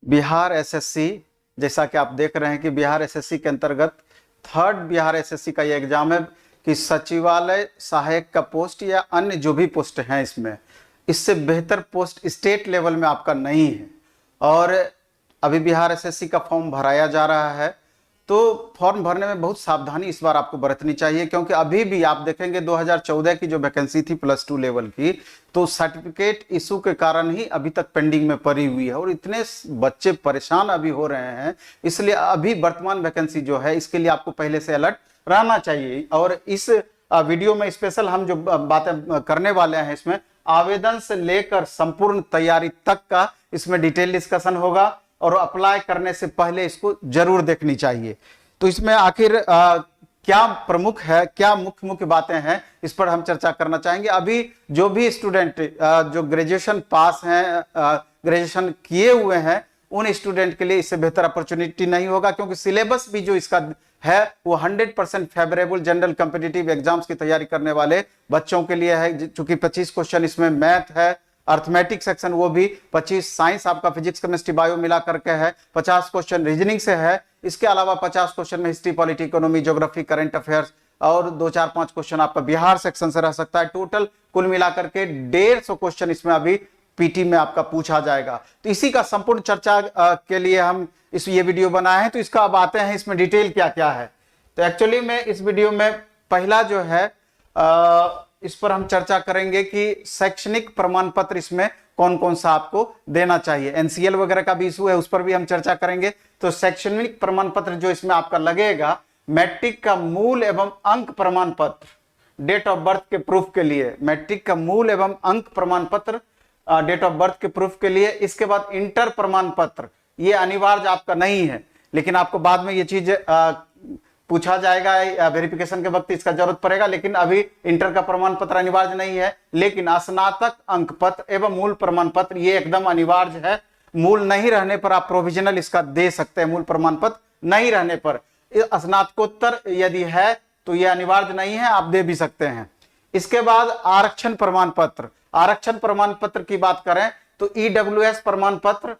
Bihar SSC, जैसा कि आप देख रहे हैं कि बिहार एसएससी के अंतर्गत थर्ड बिहार एसएससी का ये एग्जाम है कि सचिवालय सहायक का पोस्ट या अन्य जो भी पोस्ट हैं इसमें, इससे बेहतर पोस्ट स्टेट लेवल में आपका नहीं है। और अभी बिहार एसएससी का फॉर्म भराया जा रहा है, तो फॉर्म भरने में बहुत सावधानी इस बार आपको बरतनी चाहिए, क्योंकि अभी भी आप देखेंगे 2014 की जो वैकेंसी थी +2 लेवल की, तो सर्टिफिकेट इशू के कारण ही अभी तक पेंडिंग में पड़ी हुई है और इतने बच्चे परेशान अभी हो रहे हैं। इसलिए अभी वर्तमान वैकेंसी जो है इसके लिए आपको पहले से अलर्ट रहना चाहिए। और इस वीडियो में स्पेशल हम जो बातें करने वाले हैं, इसमें आवेदन से लेकर संपूर्ण तैयारी तक का इसमें डिटेल डिस्कशन होगा और अप्लाई करने से पहले इसको जरूर देखनी चाहिए। तो इसमें आखिर क्या प्रमुख है, क्या मुख्य मुख्य बातें हैं, इस पर हम चर्चा करना चाहेंगे। अभी जो भी स्टूडेंट जो ग्रेजुएशन पास हैं, ग्रेजुएशन किए हुए हैं, उन स्टूडेंट के लिए इससे बेहतर अपॉर्चुनिटी नहीं होगा, क्योंकि सिलेबस भी जो इसका है वो 100% फेवरेबल जनरल कॉम्पिटिटिव एग्जाम्स की तैयारी करने वाले बच्चों के लिए है। चूंकि 25 क्वेश्चन इसमें मैथ है, अर्थमेटिक सेक्शन वो भी 25, साइंस आपका फिजिक्स केमिस्ट्री बायो मिला करके है, 50 क्वेश्चन रीजनिंग से है। इसके अलावा 50 क्वेश्चन में history, polity, economy, geography, current affairs और 2-4-5 क्वेश्चन आपका बिहार सेक्शन से रह सकता है। टोटल कुल मिलाकर के 150 क्वेश्चन इसमें अभी पीटी में आपका पूछा जाएगा। तो इसी का संपूर्ण चर्चा के लिए हम ये वीडियो बनाए हैं। तो इसका अब आते हैं इसमें डिटेल क्या क्या है। तो एक्चुअली में इस वीडियो में पहला जो है इस पर हम चर्चा करेंगे कि शैक्षणिक प्रमाण पत्र इसमें कौन कौन सा आपको देना चाहिए। एनसीएल वगैरह का भी इशू है, उस पर भी हम चर्चा करेंगे। तो शैक्षणिक प्रमाण पत्र जो इसमें आपका लगेगा, मैट्रिक का मूल एवं अंक प्रमाण पत्र, डेट ऑफ बर्थ के प्रूफ के लिए मैट्रिक का मूल एवं अंक प्रमाण पत्र डेट ऑफ बर्थ के प्रूफ के लिए। इसके बाद इंटर प्रमाण पत्र, ये अनिवार्य आपका नहीं है, लेकिन आपको बाद में ये चीज पूछा जाएगा, वेरिफिकेशन के वक्त इसका जरूरत पड़ेगा। लेकिन अभी इंटर का प्रमाण पत्र अनिवार्य नहीं है, लेकिन स्नातक अंक पत्र एवं मूल प्रमाण पत्र ये एकदम अनिवार्य है। मूल नहीं रहने पर आप प्रोविजनल इसका दे सकते हैं, मूल प्रमाण पत्र नहीं रहने पर। स्नातकोत्तर यदि है तो ये अनिवार्य नहीं है, आप दे भी सकते हैं। इसके बाद आरक्षण प्रमाण पत्र, आरक्षण प्रमाण पत्र की बात करें तो ईडब्ल्यूएस प्रमाण पत्र,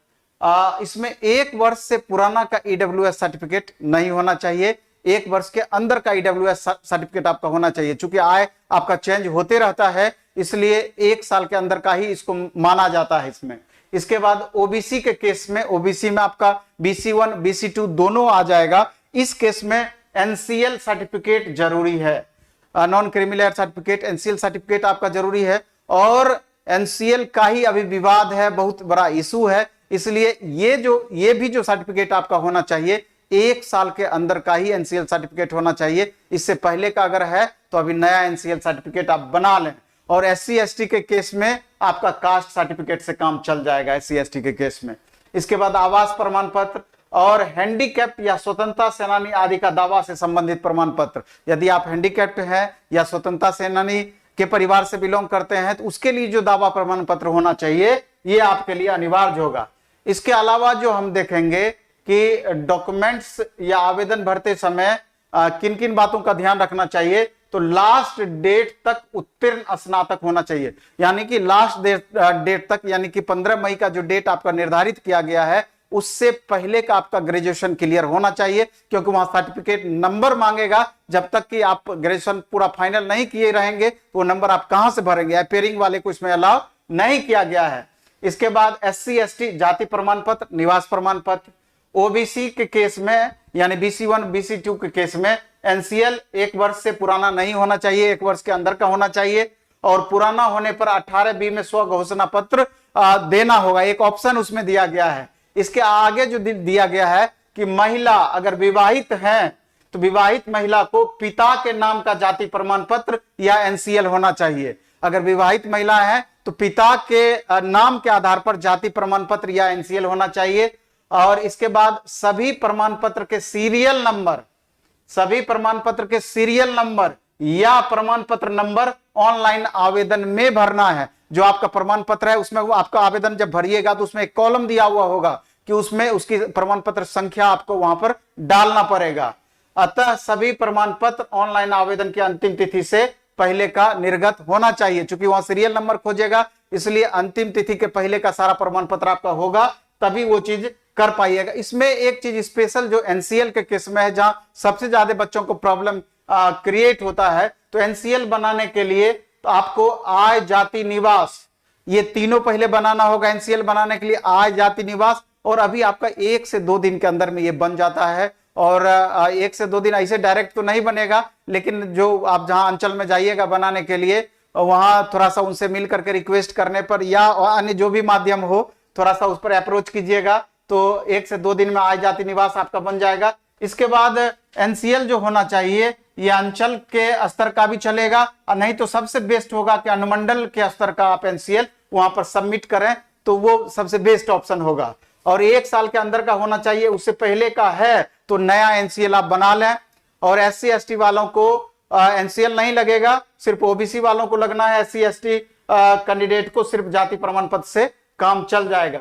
इसमें 1 वर्ष से पुराना का ईडब्ल्यूएस सर्टिफिकेट नहीं होना चाहिए, 1 वर्ष के अंदर का ईडब्ल्यूएस सर्टिफिकेट आपका होना चाहिए। चूंकि आय आपका चेंज होते रहता है, इसलिए 1 साल के अंदर का ही इसको माना जाता है इसमें। इसके बाद ओबीसी के केस में, ओबीसी में आपका BC1 BC2 दोनों आ जाएगा। इस केस में एनसीएल सर्टिफिकेट जरूरी है, non criminal certificate, NCL certificate आपका जरूरी है। और एनसीएल का ही अभी विवाद है, बहुत बड़ा इशू है, इसलिए ये भी जो सर्टिफिकेट आपका होना चाहिए, 1 साल के अंदर का ही एनसीएल सर्टिफिकेट होना चाहिए। इससे पहले का अगर है तो अभी नया एनसीएल सर्टिफिकेट आप बना लें। और SC ST के केस में आपका कास्ट सर्टिफिकेट से काम चल जाएगा, SC ST के केस में। इसके बाद आवास प्रमाण पत्र और हैंडीकैप्ड या स्वतंत्रता सेनानी आदि का दावा से संबंधित प्रमाण पत्र। यदि आप हैंडीकैप्ड हैं या स्वतंत्रता सेनानी के परिवार से बिलोंग करते हैं तो उसके लिए जो दावा प्रमाण पत्र होना चाहिए ये आपके लिए अनिवार्य होगा। इसके अलावा जो हम देखेंगे कि डॉक्यूमेंट्स या आवेदन भरते समय किन किन बातों का ध्यान रखना चाहिए, तो लास्ट डेट तक उत्तीर्ण स्नातक होना चाहिए। यानी कि लास्ट डेट तक, यानी कि 15 मई का जो डेट आपका निर्धारित किया गया है, उससे पहले का आपका ग्रेजुएशन क्लियर होना चाहिए, क्योंकि वहां सर्टिफिकेट नंबर मांगेगा। जब तक कि आप ग्रेजुएशन पूरा फाइनल नहीं किए रहेंगे तो वो नंबर आप कहां से भरेंगे। अपेयरिंग वाले को इसमें अलाउ नहीं किया गया है। इसके बाद SC ST जाति प्रमाण पत्र, निवास प्रमाण पत्र। ओबीसी के केस में यानी BC1 BC2 के केस में एनसीएल 1 वर्ष से पुराना नहीं होना चाहिए, 1 वर्ष के अंदर का होना चाहिए। और पुराना होने पर 18B में स्व घोषणा पत्र देना होगा, एक ऑप्शन उसमें दिया गया है। इसके आगे जो दिया गया है कि महिला अगर विवाहित है तो विवाहित महिला को पिता के नाम का जाति प्रमाण पत्र या एनसीएल होना चाहिए। अगर विवाहित महिला है तो पिता के नाम के आधार पर जाति प्रमाण पत्र या एनसीएल होना चाहिए। और इसके बाद सभी प्रमाण पत्र के सीरियल नंबर, सभी प्रमाण पत्र के सीरियल नंबर या प्रमाण पत्र नंबर ऑनलाइन आवेदन में भरना है। जो आपका प्रमाण पत्र है उसमें वो आपका आवेदन जब भरिएगा तो उसमें एक कॉलम दिया हुआ होगा कि उसमें उसकी प्रमाण पत्र संख्या आपको वहां पर डालना पड़ेगा। अतः सभी प्रमाण पत्र ऑनलाइन आवेदन की अंतिम तिथि से पहले का निर्गत होना चाहिए। चूंकि वहां सीरियल नंबर खोजेगा, इसलिए अंतिम तिथि के पहले का सारा प्रमाण पत्र आपका होगा, तभी वो चीज कर पाइएगा। इसमें एक चीज स्पेशल जो एनसीएल के केस में है, जहां सबसे ज्यादा बच्चों को प्रॉब्लम क्रिएट होता है, तो एनसीएल बनाने के लिए तो आपको आय, जाति, निवास, ये तीनों पहले बनाना होगा। एनसीएल बनाने के लिए आय, जाति, निवास, और अभी आपका 1 से 2 दिन के अंदर में ये बन जाता है। और 1 से 2 दिन ऐसे डायरेक्ट तो नहीं बनेगा, लेकिन जो आप जहां अंचल में जाइएगा बनाने के लिए, वहां थोड़ा सा उनसे मिल करके रिक्वेस्ट करने पर या अन्य जो भी माध्यम हो, थोड़ा सा उस पर अप्रोच कीजिएगा, तो 1 से 2 दिन में आय, जाति, निवास आपका बन जाएगा। इसके बाद एनसीएल जो होना चाहिए ये अंचल के स्तर का भी चलेगा, और नहीं तो सबसे बेस्ट होगा कि अनुमंडल के स्तर का आप एनसीएल वहां पर सबमिट करें, तो वो सबसे बेस्ट ऑप्शन होगा। और 1 साल के अंदर का होना चाहिए, उससे पहले का है तो नया एनसीएल आप बना लें। और SC ST वालों को एनसीएल नहीं लगेगा, सिर्फ ओबीसी वालों को लगना है। SC ST कैंडिडेट को सिर्फ जाति प्रमाण पत्र से काम चल जाएगा।